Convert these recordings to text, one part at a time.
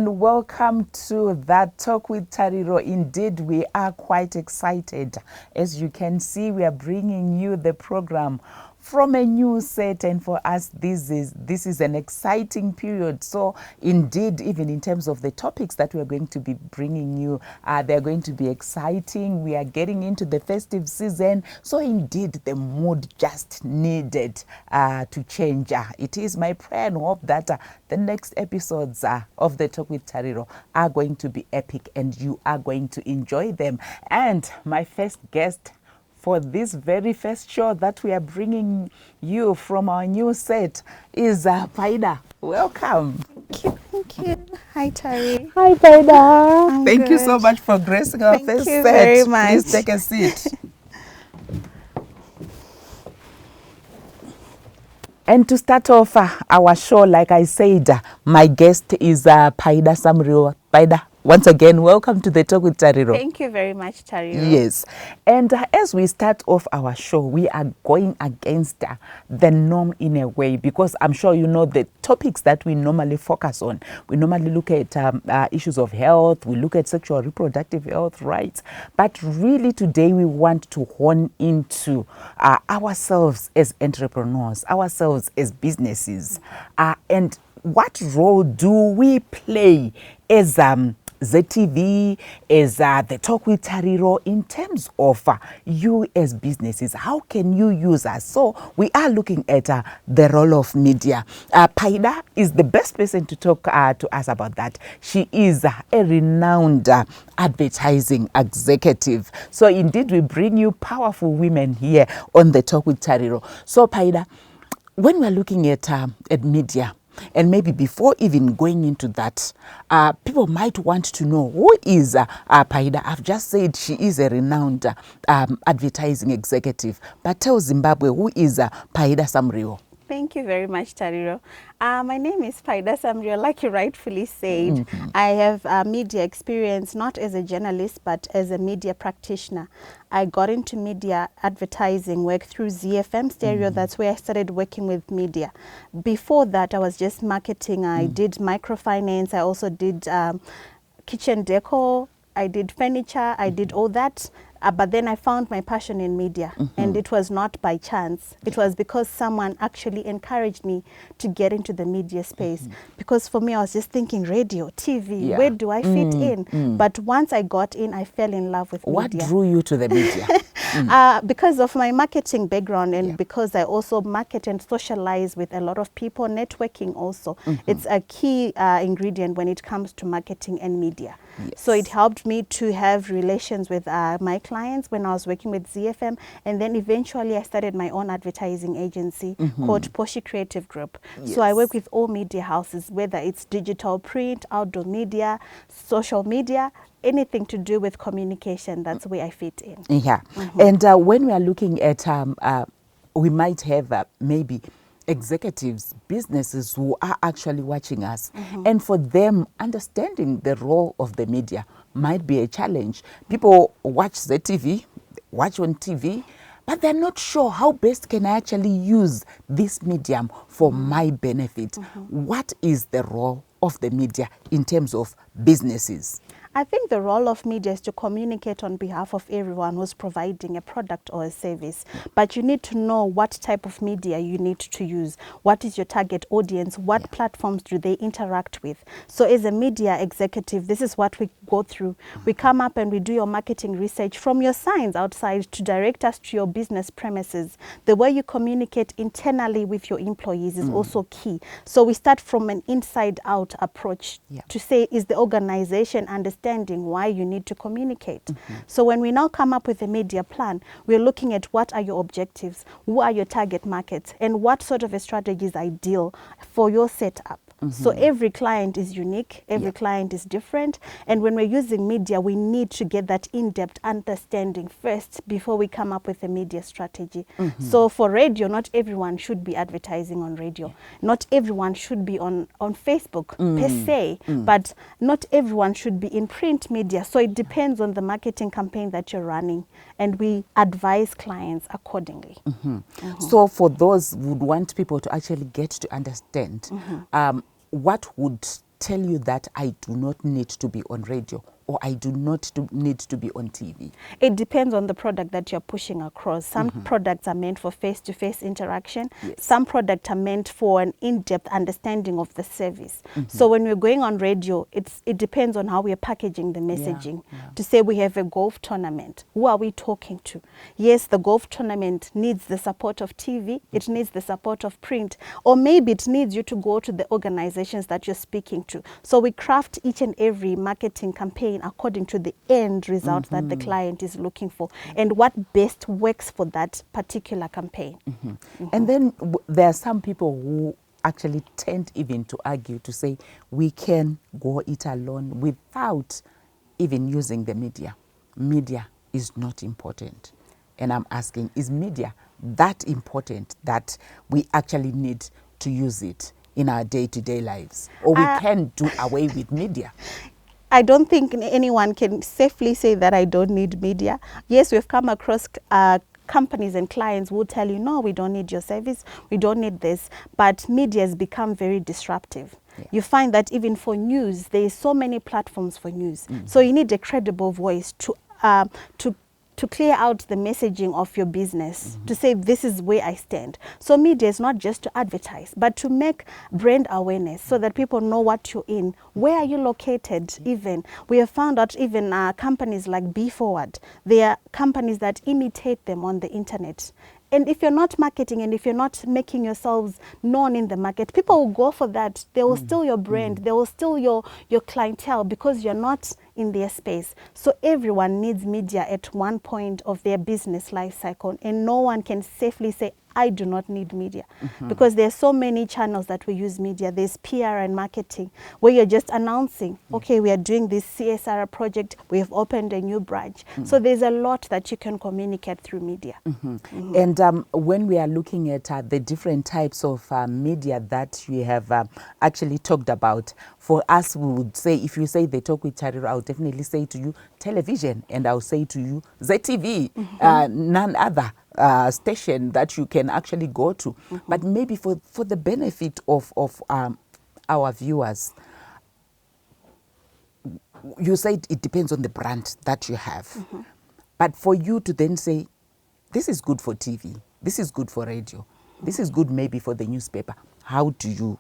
and welcome to that Talk with Tariro. Indeed, we are quite excited. As you can see, we are bringing you the program from a new set, and for us this is an exciting period. So indeed, even in terms of the topics that we are going to be bringing you, they're going to be exciting. We are getting into the festive season, so indeed the mood just needed to change. It is my prayer and hope that the next episodes of the Talk with Tariro are going to be epic and you are going to enjoy them. And my first guest for this very first show that we are bringing you from our new set is Paida. Welcome. Thank you. Hi, Tari. Hi, Paida. Thank good. you so much for gracing our first set. Thank you very much. Please take a seat. And to start off our show, like I said, my guest is Paida Samuriwo. Paida, once again, welcome to the Talk with Tariro. Thank you very much, Tariro. Yes. And as we start off our show, we are going against the norm in a way, because I'm sure you know the topics that we normally focus on. We normally look at issues of health, we look at sexual reproductive health rights, but really today we want to hone into ourselves as entrepreneurs, ourselves as businesses, and what role do we play as ZTV, as the Talk with Tariro, in terms of you as businesses? How can you use us? So we are looking at the role of media. Paida is the best person to talk to us about that. She is a renowned advertising executive. So indeed, we bring you powerful women here on the Talk with Tariro. So Paida, when we're looking at media, and maybe before even going into that, people might want to know, who is Paida? I've just said she is a renowned advertising executive. But tell Zimbabwe, who is Paida Samuriwo? Thank you very much, Tariro. My name is Paida Samuriwo, like you rightfully said. I have media experience, not as a journalist, but as a media practitioner. I got into media advertising work through ZFM Stereo. That's where I started working with media. Before that, I was just marketing. I did microfinance. I also did kitchen decor. I did furniture. I did all that. But then I found my passion in media, and it was not by chance. It was because someone actually encouraged me to get into the media space. Because for me, I was just thinking radio, TV, where do I fit in? But once I got in, I fell in love with media. What drew you to the media? Because of my marketing background, and because I also market and socialize with a lot of people, networking also. It's a key ingredient when it comes to marketing and media. So it helped me to have relations with my clients when I was working with ZFM, and then eventually I started my own advertising agency called Poshi Creative Group. So I work with all media houses, whether it's digital, print, outdoor media, social media, anything to do with communication. That's where I fit in. Yeah. And when we are looking at, we might have maybe executives, businesses who are actually watching us. And for them, understanding the role of the media might be a challenge. People watch the TV, watch on TV, but they're not sure how best can I actually use this medium for my benefit. What is the role of the media in terms of businesses? I think the role of media is to communicate on behalf of everyone who's providing a product or a service. But you need to know what type of media you need to use. What is your target audience? What platforms do they interact with? So as a media executive, this is what we go through. We come up and we do your marketing research from your signs outside to direct us to your business premises. The way you communicate internally with your employees is also key. So we start from an inside out approach to say, is the organization understanding why you need to communicate? So when we now come up with a media plan, we're looking at what are your objectives, who are your target markets, and what sort of a strategy is ideal for your setup. So every client is unique, every client is different, and when we're using media, we need to get that in-depth understanding first before we come up with a media strategy. So for radio, not everyone should be advertising on radio. Not everyone should be on Facebook per se, but not everyone should be in print media. So it depends on the marketing campaign that you're running, and we advise clients accordingly. So for those who would want people to actually get to understand, what would tell you that I do not need to be on radio, or I do not need to be on TV? It depends on the product that you're pushing across. Some products are meant for face-to-face interaction. Yes. Some products are meant for an in-depth understanding of the service. So when we're going on radio, it depends on how we're packaging the messaging. To say we have a golf tournament, who are we talking to? Yes, the golf tournament needs the support of TV, it needs the support of print, or maybe it needs you to go to the organizations that you're speaking to. So we craft each and every marketing campaign according to the end result that the client is looking for and what best works for that particular campaign. And then there are some people who actually tend even to argue to say we can go it alone without even using the media. Media is not important. And I'm asking, is media that important that we actually need to use it in our day-to-day lives? Or we can do away with media? I don't think anyone can safely say that I don't need media. Yes, we've come across companies and clients who tell you, no, we don't need your service, we don't need this. But media has become very disruptive. You find that even for news, there is so many platforms for news. So you need a credible voice to clear out the messaging of your business, to say this is where I stand. So media is not just to advertise, but to make brand awareness so that people know what you're in. Where are you located even? We have found out even companies like Be Forward, they are companies that imitate them on the internet. And if you're not marketing and if you're not making yourselves known in the market, people will go for that. They will steal your brand. They will steal your clientele because you're not in their space. So everyone needs media at one point of their business life cycle. And no one can safely say, I do not need media. Because there's so many channels that we use media. There's PR and marketing where you're just announcing, okay, we are doing this CSR project. We have opened a new branch. So there's a lot that you can communicate through media. And when we are looking at the different types of media that you have actually talked about, for us, we would say, if you say the Talk With Tariro, I'll definitely say to you television, and I'll say to you ZTV, none other station that you can actually go to. But maybe for the benefit of our viewers, you said it depends on the brand that you have. But for you to then say, this is good for TV, this is good for radio, this is good maybe for the newspaper, how do you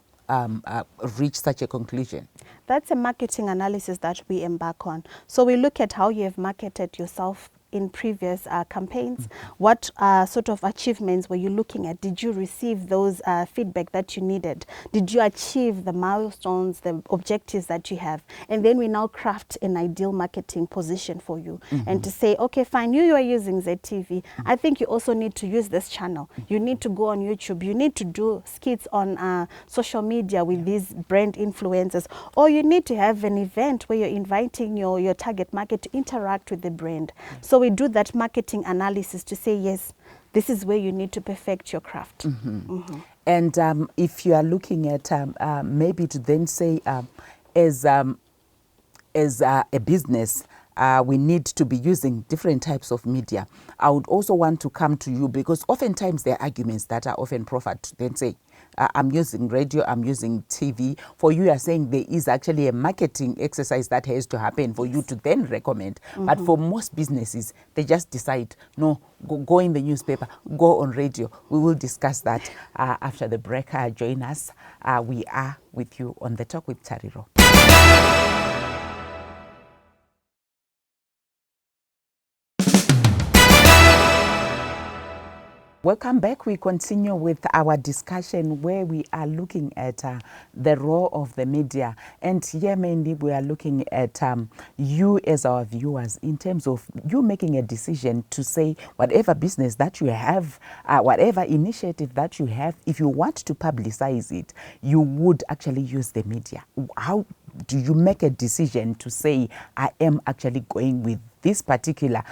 reach such a conclusion? That's a marketing analysis that we embark on. So we look at how you have marketed yourself in previous campaigns. What sort of achievements were you looking at? Did you receive those feedback that you needed? Did you achieve the milestones, the objectives that you have? And then we now craft an ideal marketing position for you. And to say, okay, fine, you are using ZTV. I think you also need to use this channel. You need to go on YouTube. You need to do skits on social media with these brand influencers. Or you need to have an event where you're inviting your target market to interact with the brand. So we do that marketing analysis to say, yes, this is where you need to perfect your craft. And if you are looking at maybe to then say, as a business, we need to be using different types of media. I would also want to come to you because oftentimes there are arguments that are often proffered to then say, I'm using radio, I'm using TV. For you are saying there is actually a marketing exercise that has to happen for you to then recommend. But for most businesses, they just decide, no, go in the newspaper, go on radio. We will discuss that after the break. Join us. We are with you on the Talk with Tariro. Welcome back. We continue with our discussion where we are looking at the role of the media. And here mainly we are looking at you as our viewers in terms of you making a decision to say whatever business that you have, whatever initiative that you have, if you want to publicize it, you would actually use the media. How do you make a decision to say, I am actually going with this particular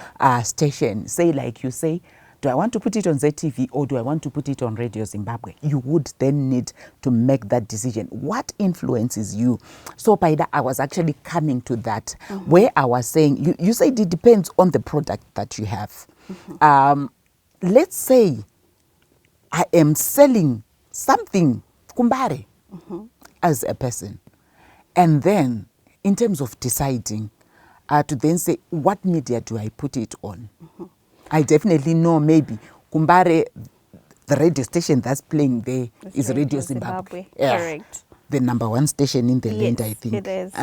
station? Say like you say, do I want to put it on ZTV or do I want to put it on Radio Zimbabwe? You would then need to make that decision. What influences you? So, Paida, I was actually coming to that, where I was saying, you said it depends on the product that you have. Let's say I am selling something, kumbare, as a person. And then, in terms of deciding, to then say, what media do I put it on? I definitely know maybe Kumbare, the radio station that's playing there is Radio Zimbabwe. Yeah. Correct. The number one station in the land, I think. It is.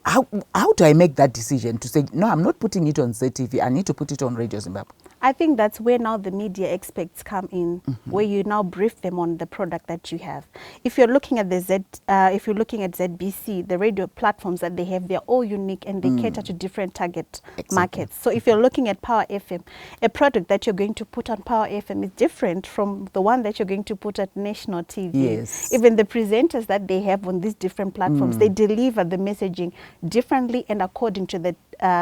How do I make that decision to say, no, I'm not putting it on ZTV, I need to put it on Radio Zimbabwe? I think that's where now the media experts come in, where you now brief them on the product that you have. If you're looking at if you're looking at ZBC, the radio platforms that they have, they're all unique and they cater to different target markets. So if you're looking at Power FM, a product that you're going to put on Power FM is different from the one that you're going to put at national TV. Yes. Even the presenters that they have on these different platforms, they deliver the messaging differently and according to the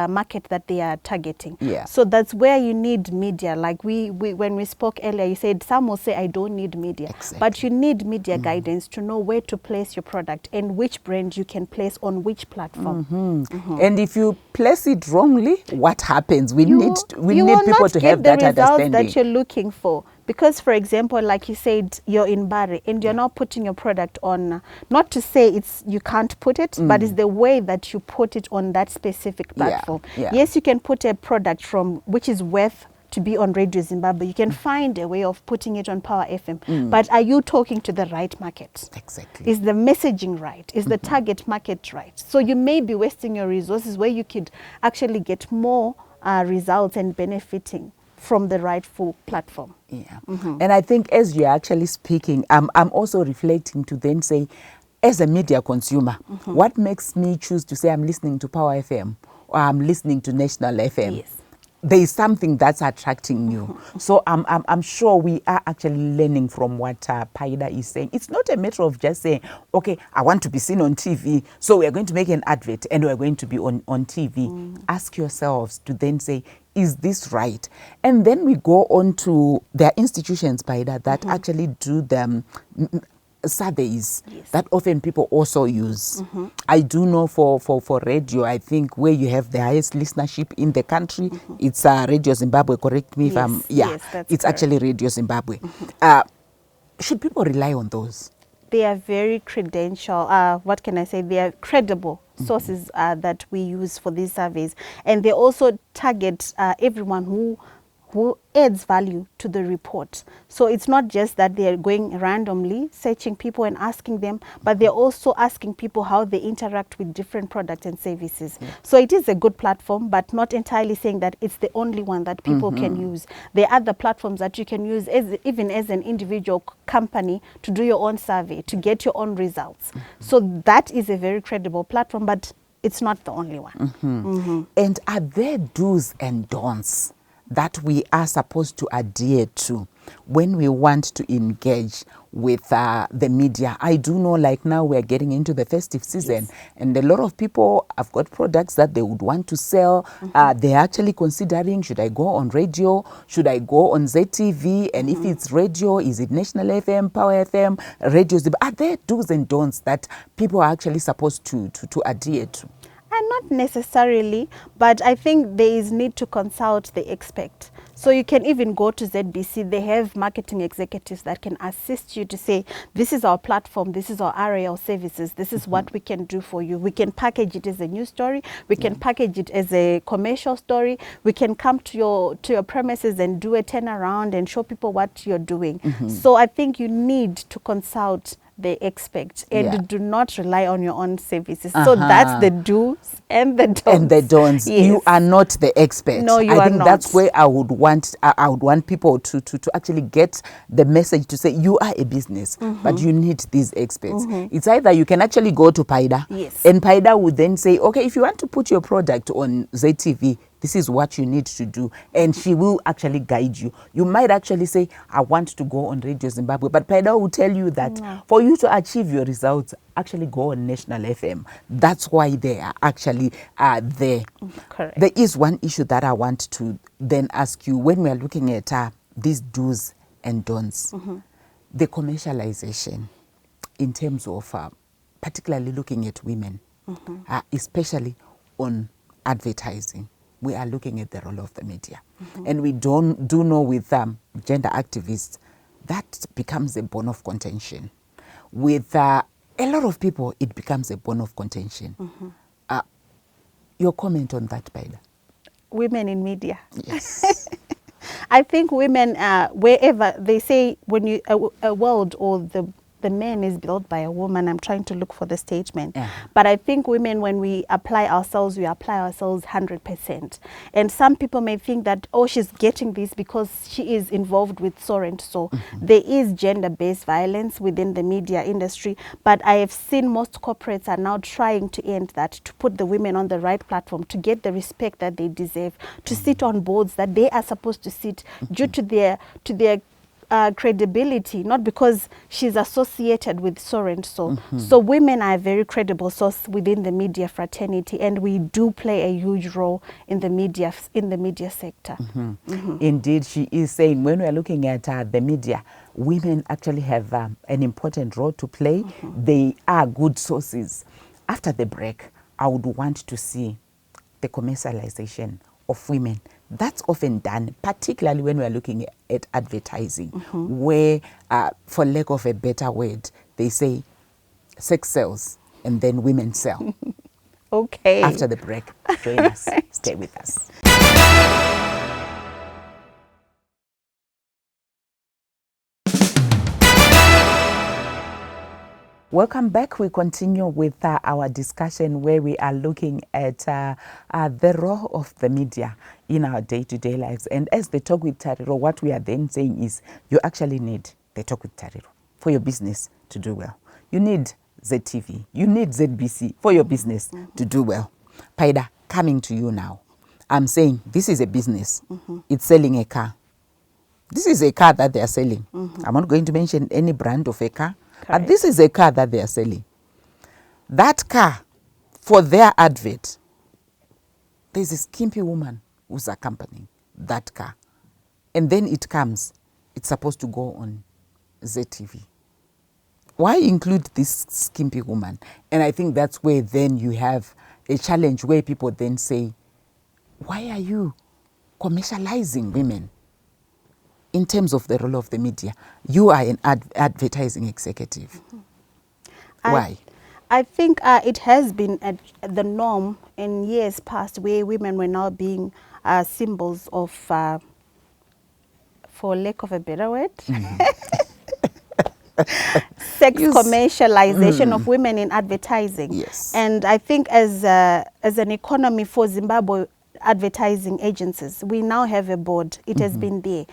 market that they are targeting. Yeah. So that's where you need media. Like we when we spoke earlier, you said some will say I don't need media, but you need media guidance to know where to place your product and which brand you can place on which platform. And if you place it wrongly, what happens? We need will people not to get have that the results understanding that you're looking for. Because, for example, like you said, you're in Bari and you're not putting your product on, not to say it's you can't put it, but it's the way that you put it on that specific platform. Yeah. Yes, you can put a product from which is worth to be on Radio Zimbabwe. You can find a way of putting it on Power FM. But are you talking to the right market? Exactly. Is the messaging right? Is the target market right? So you may be wasting your resources where you could actually get more results and benefiting from the rightful platform. Yeah. And I think as you're actually speaking, I'm also reflecting to then say, as a media consumer, what makes me choose to say I'm listening to Power FM or I'm listening to National FM? Yes. There is something that's attracting you. So I'm sure we are actually learning from what Paida is saying. It's not a matter of just saying, okay, I want to be seen on TV, so we're going to make an advert and we're going to be on TV. Ask yourselves to then say, is this right? And then we go on to their institutions, Paida, that actually do them surveys that often people also use. I do know for radio, I think where you have the highest listenership in the country, it's Radio Zimbabwe, correct me if I'm, Yes, that's it's correct. actually Radio Zimbabwe. Should people rely on those? They are very credential, what can I say, they are credible sources that we use for these surveys. And they also target everyone who adds value to the report. So it's not just that they're going randomly searching people and asking them, but they're also asking people how they interact with different products and services. So it is a good platform, but not entirely saying that it's the only one that people can use. There are other platforms that you can use even as an individual company to do your own survey, to get your own results. So that is a very credible platform, but it's not the only one. And are there do's and don'ts that we are supposed to adhere to when we want to engage with the media? I do know, like now we're getting into the festive season, and a lot of people have got products that they would want to sell. They're actually considering, should I go on radio? Should I go on ZTV? And if it's radio, is it National FM, Power FM, Radio Zimbabwe? Are there do's and don'ts that people are actually supposed to adhere to? And not necessarily, but I think there is need to consult the expert. So you can even go to ZBC. They have marketing executives that can assist you to say, this is our platform, this is our array of services, this is what we can do for you. We can package it as a news story, we can package it as a commercial story, we can come to your premises and do a turnaround and show people what you're doing. So I think you need to consult the expect and do not rely on your own services. So that's the do's and the don'ts. And the don'ts. Yes. You are not the expert. No, you I are think not. that's where I would want people to actually get the message to say you are a business, but you need these experts. It's either you can actually go to Paida, and Paida would then say, okay, if you want to put your product on ZTV, this is what you need to do. And she will actually guide you. You might actually say, I want to go on Radio Zimbabwe. But Paida will tell you that for you to achieve your results, actually go on National FM. That's why they are actually there. Correct. There is one issue that I want to then ask you when we are looking at these do's and don'ts. The commercialization in terms of particularly looking at women, especially on advertising. We are looking at the role of the media. And we do know with gender activists, that becomes a bone of contention. With a lot of people, it becomes a bone of contention. Your comment on that, Paida? Women in media. Yes. I think women, wherever they say when you a world or the man is built by a woman, I'm trying to look for the statement. But I think women, when we apply ourselves 100%. And some people may think that, oh, she's getting this because she is involved with so and so. There is gender-based violence within the media industry, but I have seen most corporates are now trying to end that, to put the women on the right platform, to get the respect that they deserve, to sit on boards that they are supposed to sit due to their credibility, not because she's associated with so and so. So women are a very credible source within the media fraternity, and we do play a huge role in the media sector. Indeed, she is saying when we're looking at the media, women actually have an important role to play. They are good sources. After the break, I would want to see the commercialization of women. That's often done, particularly when we're looking at advertising, where, for lack of a better word, they say sex sells and then women sell. Okay. After the break, join us. Stay with us. Welcome back. We continue with our discussion where we are looking at the role of the media in our day-to-day lives. And as the Talk with Tariro, what we are then saying is you actually need the Talk with Tariro for your business to do well. You need ZTV, you need ZBC for your business to do well. Paida, coming to you now. I'm saying this is a business. It's selling a car. This is a car that they are selling. I'm not going to mention any brand of a car. But this is a car that they are selling. That car, for their advert, there's a skimpy woman who's accompanying that car. And then it comes, it's supposed to go on ZTV. Why include this skimpy woman? And I think that's where then you have a challenge where people then say, why are you commercializing women? In terms of the role of the media, you are an advertising executive. Why? I think it has been the norm in years past where women were now being symbols of, for lack of a better word, sex commercialization of women in advertising. Yes. And I think as an economy for Zimbabwe, advertising agencies, we now have a board. It has been there.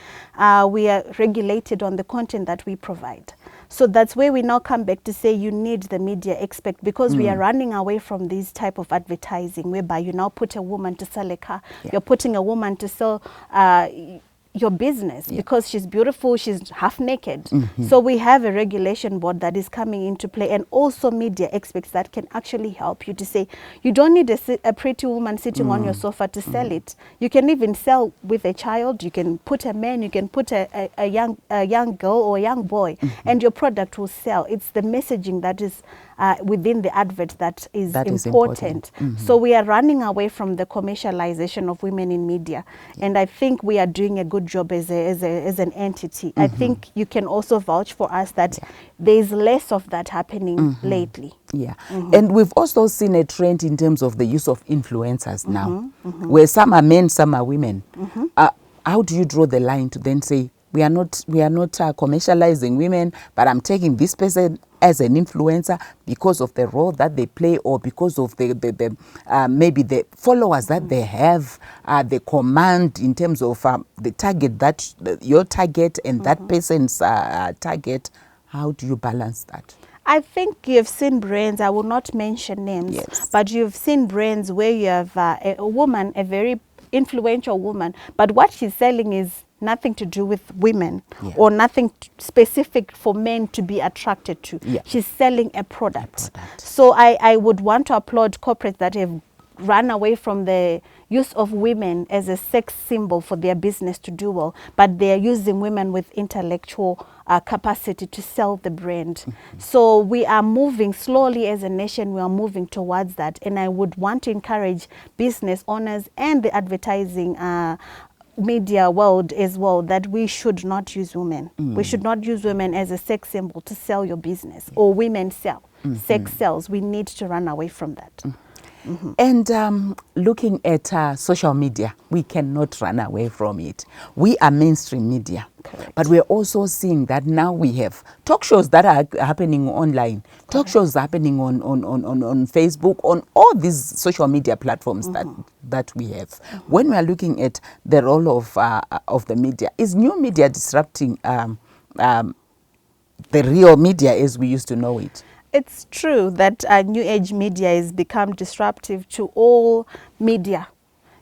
We are regulated on the content that we provide. So that's where we now come back to say you need the media expert, because we are running away from this type of advertising whereby you now put a woman to sell a car. You're putting a woman to sell your business because she's beautiful, she's half naked. So we have a regulation board that is coming into play, and also media experts that can actually help you to say you don't need a pretty woman sitting on your sofa to sell it. You can even sell with a child, you can put a man, you can put a young girl or a young boy, and your product will sell. It's the messaging that is within the advert that is important. So we are running away from the commercialization of women in media, and I think we are doing a good job as an entity. I think you can also vouch for us that there is less of that happening lately. And we've also seen a trend in terms of the use of influencers now, where some are men, some are women. How do you draw the line to then say we are not commercializing women, but I'm taking this person as an influencer because of the role that they play, or because of the maybe the followers that they have, the command in terms of the target that your target and that person's target. How do you balance that? I think you've seen brands, I will not mention names, but you've seen brands where you have a woman, a very influential woman, but what she's selling is nothing to do with women or nothing specific for men to be attracted to. She's selling a product. So I would want to applaud corporates that have run away from the use of women as a sex symbol for their business to do well, but they're using women with intellectual capacity to sell the brand. So we are moving slowly as a nation, we are moving towards that, and I would want to encourage business owners and the advertising media world as well, that we should not use women. We should not use women as a sex symbol to sell your business, or women sell. sex sells. We need to run away from that. And looking at social media, we cannot run away from it. We are mainstream media. Correct. But we're also seeing that now we have talk shows that are happening online, talk shows happening on Facebook, on all these social media platforms that we have. When we are looking at the role of the media, is new media disrupting the real media as we used to know it? It's true that new age media has become disruptive to all media.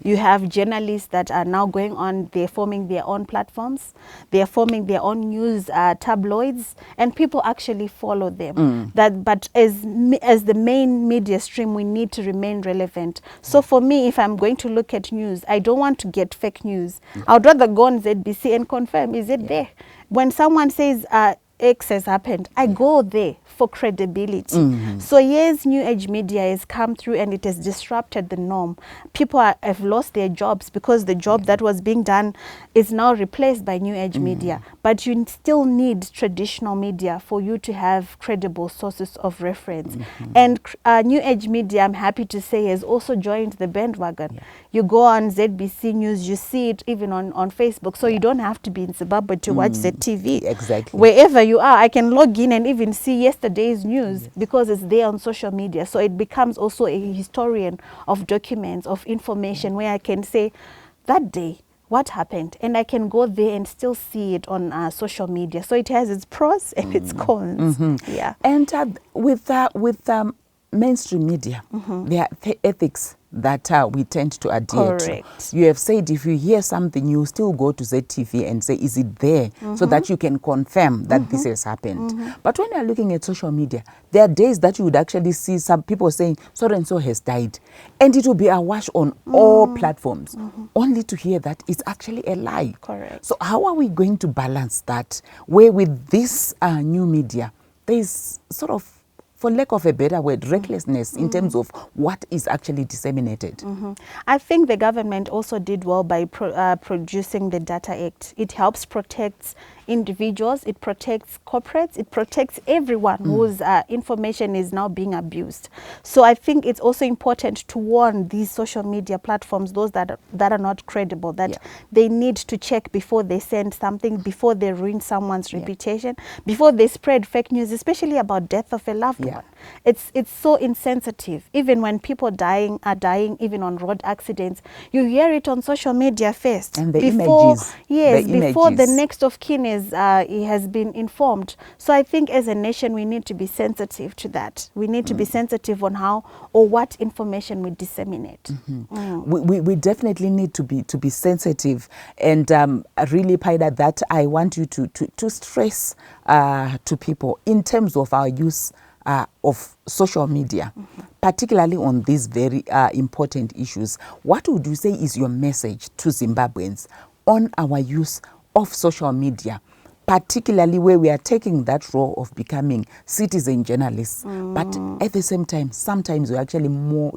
You have journalists that are now going on, they're forming their own platforms, they're forming their own news tabloids, and people actually follow them. But as the main media stream, we need to remain relevant. So for me, if I'm going to look at news, I don't want to get fake news. I would rather go on ZBC and confirm, is it there? When someone says X has happened, I go there for credibility. So yes, new age media has come through and it has disrupted the norm. People have lost their jobs because the job that was being done is now replaced by new age media. But you still need traditional media for you to have credible sources of reference. And new age media, I'm happy to say, has also joined the bandwagon. You go on ZBC News, you see it even on Facebook. So you don't have to be in Zimbabwe to watch ZTV. Exactly. Wherever you are, I can log in and even see yesterday's news because it's there on social media. So it becomes also a historian of documents, of information, where I can say that day what happened, and I can go there and still see it on social media. So it has its pros and its cons. Yeah. And with mainstream media, there are ethics that we tend to adhere to. You have said if you hear something, you still go to ZTV and say, is it there? So that you can confirm that this has happened. But when you're looking at social media, there are days that you would actually see some people saying, so-and-so has died. And it will be awash on all platforms, only to hear that it's actually a lie. Correct. So how are we going to balance that, where with this new media, there's sort of, for lack of a better word, recklessness in terms of what is actually disseminated? I think the government also did well by producing the Data Act. It helps protect individuals, it protects corporates, it protects everyone whose information is now being abused. So I think it's also important to warn these social media platforms, those that are not credible, that they need to check before they send something, before they ruin someone's reputation, before they spread fake news, especially about death of a loved one. It's so insensitive. Even when people are dying, even on road accidents, you hear it on social media first. And the images. Yes, before the next of kin has been informed. So I think as a nation, we need to be sensitive to that. We need to be sensitive on how or what information we disseminate. We definitely need to be sensitive. And really, Paida, that I want you to stress to people in terms of our use of social media, particularly on these very important issues. What would you say is your message to Zimbabweans on our use of social media, particularly where we are taking that role of becoming citizen journalists, but at the same time, sometimes we're actually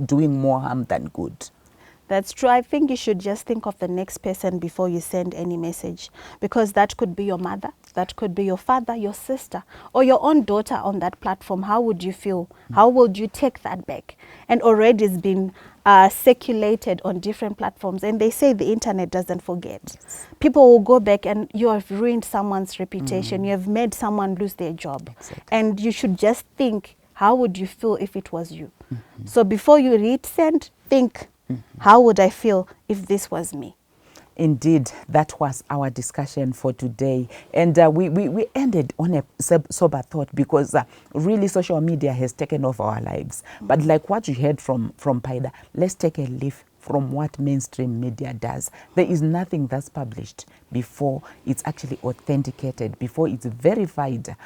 doing more harm than good? That's true. I think you should just think of the next person before you send any message, because that could be your mother, that could be your father, your sister, or your own daughter on that platform. How would you feel? How would you take that back? And already it's been circulated on different platforms, and they say the internet doesn't forget. People will go back, and you have ruined someone's reputation. You have made someone lose their job. And you should just think, how would you feel if it was you? So before you read send, think, how would I feel if this was me? Indeed, that was our discussion for today. And we ended on a sober thought, because really social media has taken over our lives. But like what you heard from Paida, let's take a leaf from what mainstream media does. There is nothing that's published before it's actually authenticated, before it's verified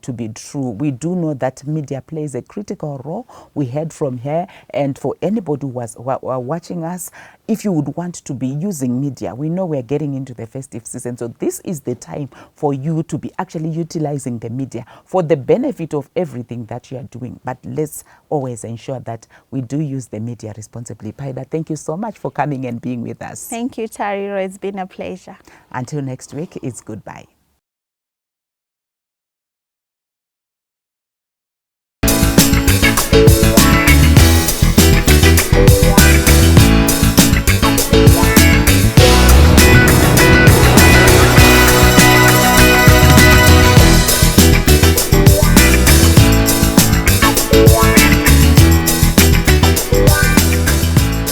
to be true. We do know that media plays a critical role. We heard from her, and for anybody who was watching us, if you would want to be using media, we know we're getting into the festive season, so this is the time for you to be actually utilizing the media for the benefit of everything that you are doing. But let's always ensure that we do use the media responsibly. Paida, thank you so much for coming and being with us. Thank you, Tariro. It's been a pleasure. Until next week, it's goodbye.